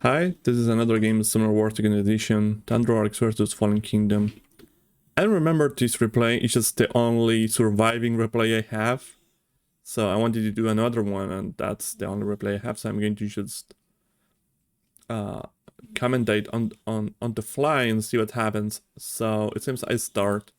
Hi, this is another game of Summer War 2nd Edition, Tundra Orcs vs Fallen Kingdom. I remember this replay, it's just the only surviving replay I have. So I wanted to do another one, and that's the only replay I have, so I'm going to just commentate on the fly and see what happens. So it seems I start.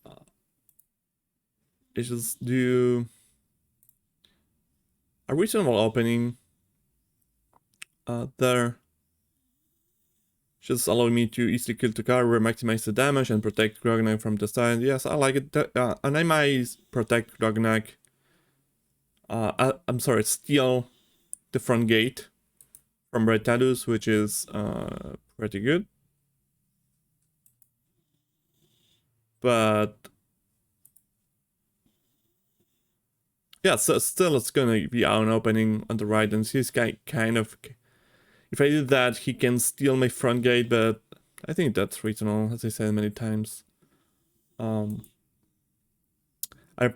I just do a reasonable opening there. Just allow me to easily kill the carrier, maximize the damage, and protect Grognak from the side. Yes, I like it. And I might protect Grognak. I'm sorry, steal the front gate from Red Tattoos, which is pretty good. But yeah, so still it's gonna be an opening on the right, and he's kind of. If I did that, he can steal my front gate, but I think that's reasonable, as I said many times. I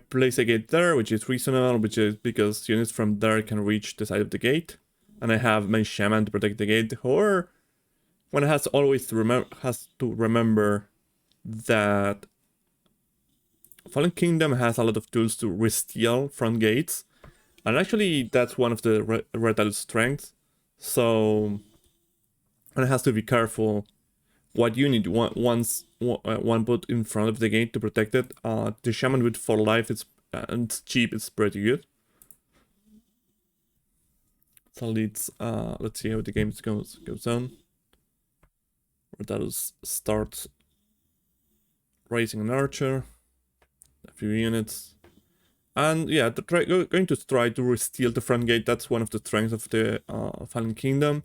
place a gate there, which is reasonable, which is because units from there can reach the side of the gate, and I have my shaman to protect the gate. Or one has always to remember that Fallen Kingdom has a lot of tools to re-steal front gates, and actually that's one of the Red Tattoo's strengths. So one has to be careful what unit one put in front of the gate to protect it. The shaman with 4 life is and it's cheap. It's pretty good. So let's see how the game goes on. Red Tattoo starts raising an archer, a few units. And yeah, going to try to steal the front gate. That's one of the strengths of the Fallen Kingdom.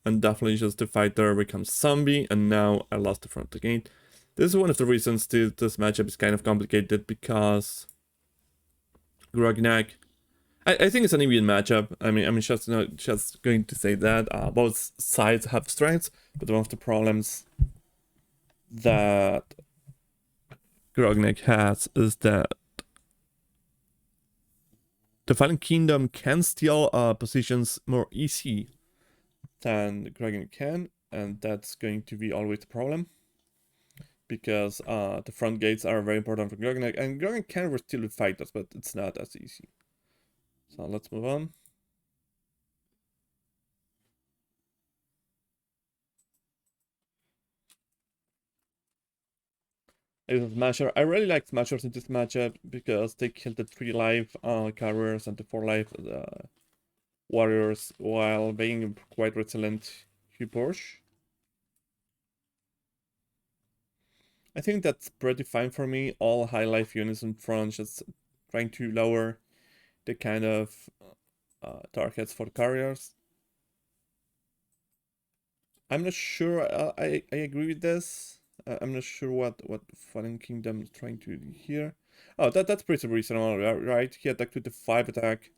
And definitely just the fighter becomes zombie, and now I lost the front of the gate. This is one of the reasons this matchup is kind of complicated, because Grognak, I think it's an even matchup. I mean, just not just going to say that both sides have strengths, but one of the problems that Grognak has is that the Fallen Kingdom can steal positions more easy than Grognak can, and that's going to be always the problem, because the front gates are very important for Grognak, and Grognak can still fight us, but it's not as easy. So let's move on. Smasher. I really like Smashers in this matchup because they kill the 3 life carriers and the 4 life warriors while being quite resilient to push. I think that's pretty fine for me. All high life units in front, just trying to lower the kind of targets for the carriers. I'm not sure I agree with this. I'm not sure what Fallen Kingdom is trying to do here. Oh, that's pretty reasonable, right? He attacked with the 5 attack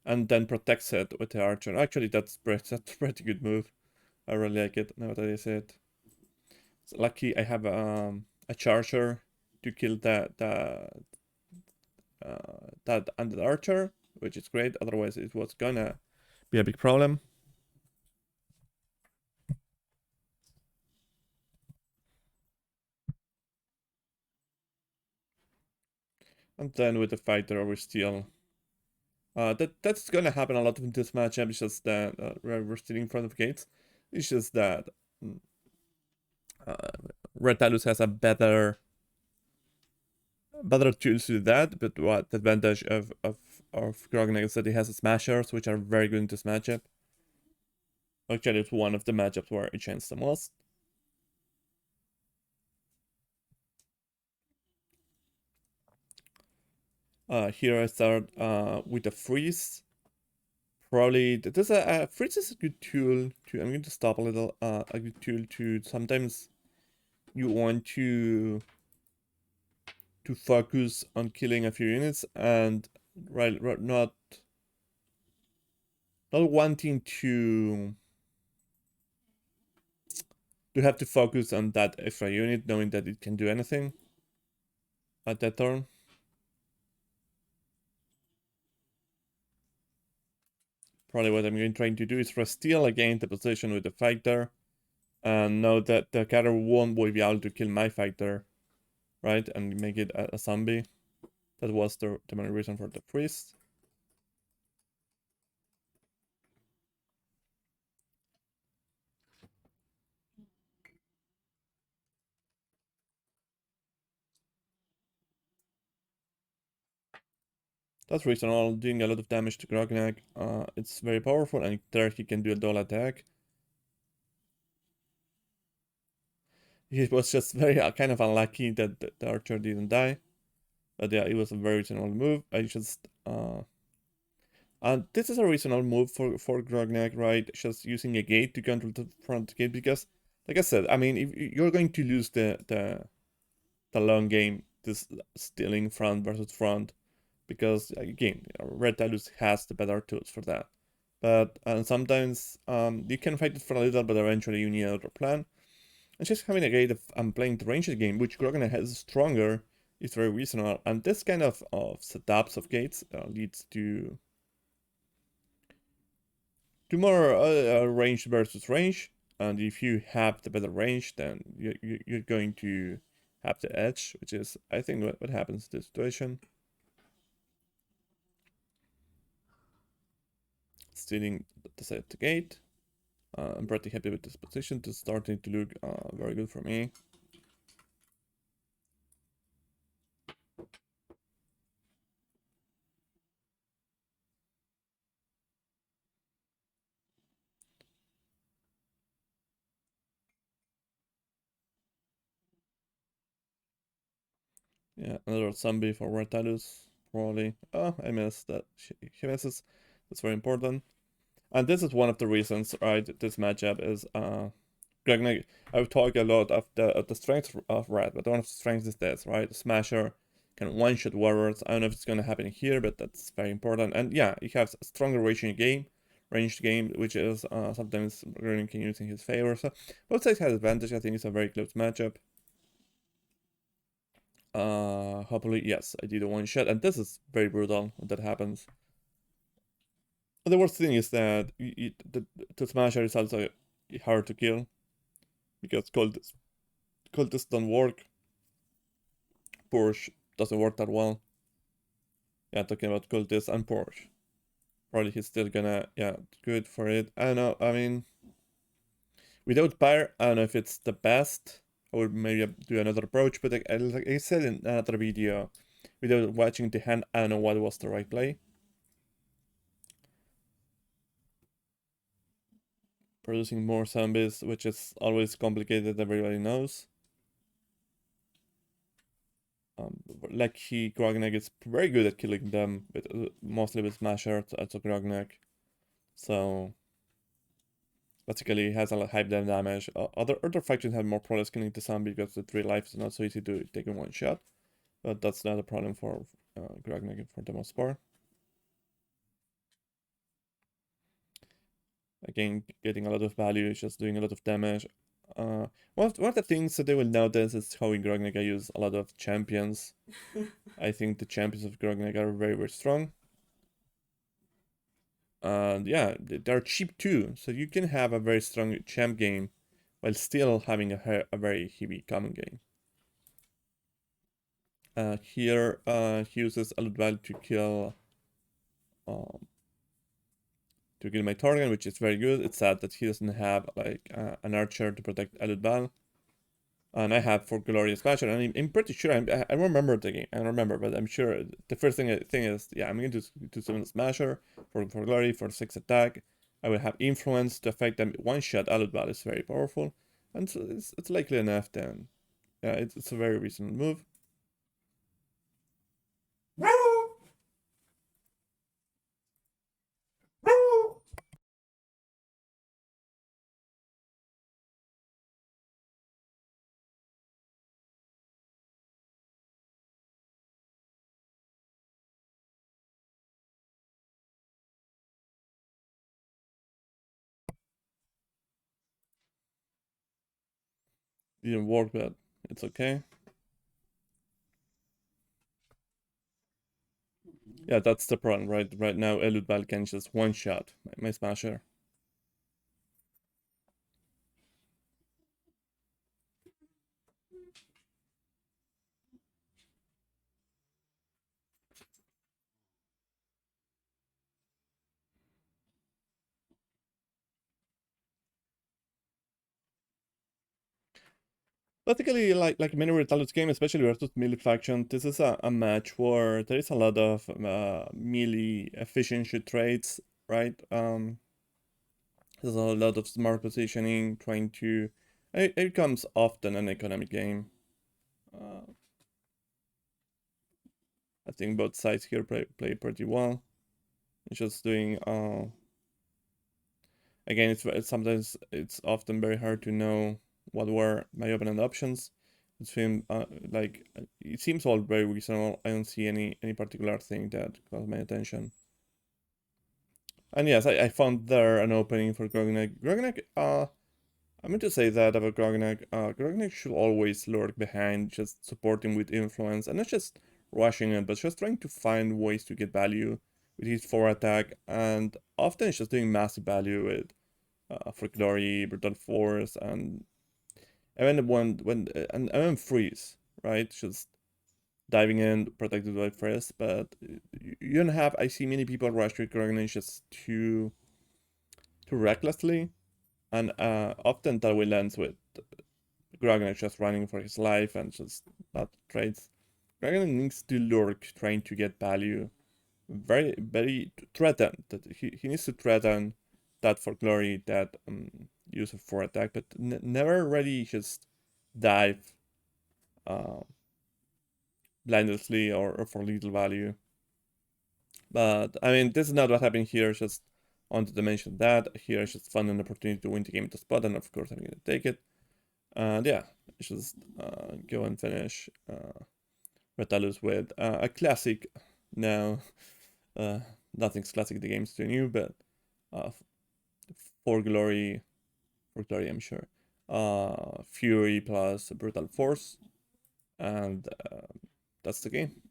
and then protects it with the archer. Actually, that's a pretty good move. I really like it, now that I say it. It's lucky I have a charger to kill that and the archer, which is great. Otherwise, it was gonna be a big problem. And then with the fighter, we're still. That's gonna happen a lot in this matchup. It's just that we're still in front of gates. It's just that Red Talus has a better tools to do that. But what the advantage of Grognak is that he has smashers, which are very good in this matchup. Actually, it's one of the matchups where it shines the most. Here I start with a freeze. Probably there's a freeze is a good tool to. I'm going to stop a little. A good tool to sometimes you want to focus on killing a few units and not wanting to have to focus on that extra unit, knowing that it can do anything at that turn. Probably what I'm going trying to do is steal again the position with the fighter, and know that the character won't be able to kill my fighter, right? And make it a zombie. That was the main reason for the priest. That's reasonable, doing a lot of damage to Grognak. It's very powerful, and there he can do a double attack. He was just very kind of unlucky that the archer didn't die. But yeah, it was a very reasonable move. I just and this is a reasonable move for Grognak, right? Just using a gate to control the front gate, because, like I said, I mean, if you're going to lose the long game, this stealing front versus front, because again, Red Tidus has the better tools for that. But sometimes you can fight it for a little, but eventually you need another plan. And just having a gate of playing the ranged game, which Grognak has stronger, is very reasonable. And this kind of setups of gates leads to more range versus range. And if you have the better range, then you're going to have the edge, which is, I think, what happens in this situation. Stealing the side of the gate. I'm pretty happy with this position. It's starting to look very good for me. Yeah, another zombie for Red Tidus, probably. Oh, I missed that. He misses. That's very important. And this is one of the reasons, right? This matchup is Grognak. I've talked a lot of the strengths of Red, but one of the strengths is this, right? Smasher can one-shot warriors. I don't know if it's gonna happen here, but that's very important. And yeah, he has a stronger ranged game, which is sometimes Grognak can use in his favor. So both sides have advantage. I think it's a very close matchup. Hopefully, yes, I did a one shot, and this is very brutal when that happens. The worst thing is that the smasher is also hard to kill, because cultists don't work. Purge doesn't work that well. Yeah, talking about cultists and Purge. Probably he's still gonna, yeah, good for it. I don't know, I mean, without Pyre, I don't know if it's the best. I would maybe do another approach, but like I said in another video, without watching the hand, I don't know what was the right play. Producing more zombies, which is always complicated, everybody knows. Lucky Grognak is very good at killing them, but mostly with Smasher, also Grognak. So basically, he has a lot of high damage. Other factions have more problems killing the zombie because the 3 life is not so easy to take in one shot. But that's not a problem for Grognak for the most part. Again, getting a lot of value, just doing a lot of damage. One of the things that they will notice is how in Grognak I use a lot of champions. I think the champions of Grognak are very, very strong. And yeah, they're cheap too, so you can have a very strong champ game while still having a very heavy common game. Here, he uses a lot value um, to kill my target, which is very good. It's sad that he doesn't have like an archer to protect Eludbal. And I have for Glorious Smasher, and I'm pretty sure I remember the game. I don't remember, but I'm sure the first thing is, yeah, I'm going to summon Smasher for Glory for 6 attack. I will have influence to affect them. One shot Eludbal is very powerful, and so it's likely enough. Then, yeah, it's a very reasonable move. Didn't work, but it's okay. Yeah, that's the problem, right? Right now, Eludbal can just one-shot my Smasher. Basically, like many Retalus games, especially versus melee faction, this is a match where there is a lot of melee efficiency traits, right? There's a lot of smart positioning, trying to... It becomes often an economic game. I think both sides here play pretty well. It's just doing... again, sometimes it's often very hard to know what were my opponent options. It's been it seems all very reasonable. I don't see any particular thing that caught my attention. And yes, I found there an opening for Grognak. Grognak, I meant to say that about Grognak. Grognak should always lurk behind, just supporting with influence, and not just rushing it, but just trying to find ways to get value with his forward attack, and often it's just doing massive value with for glory, brutal force, and even when freeze, right? Just diving in, protected by freeze, but you don't have. I see many people rush with Grognak just too recklessly, and often that will end with Grognak just running for his life and just not trades. Grognak needs to lurk, trying to get value. Very threaten. That he needs to threaten that for glory, that use of for attack, but never really just dive uh, blindlessly or for little value. But I mean, this is not what happened here. Just wanted to mention that here. It's just found an opportunity to win the game to spot, and of course I'm gonna take it. And yeah, just go and finish Retalus with a classic now. Nothing's classic in the game's too new, but uh, for glory, I'm sure. Fury plus brutal force, and that's the game.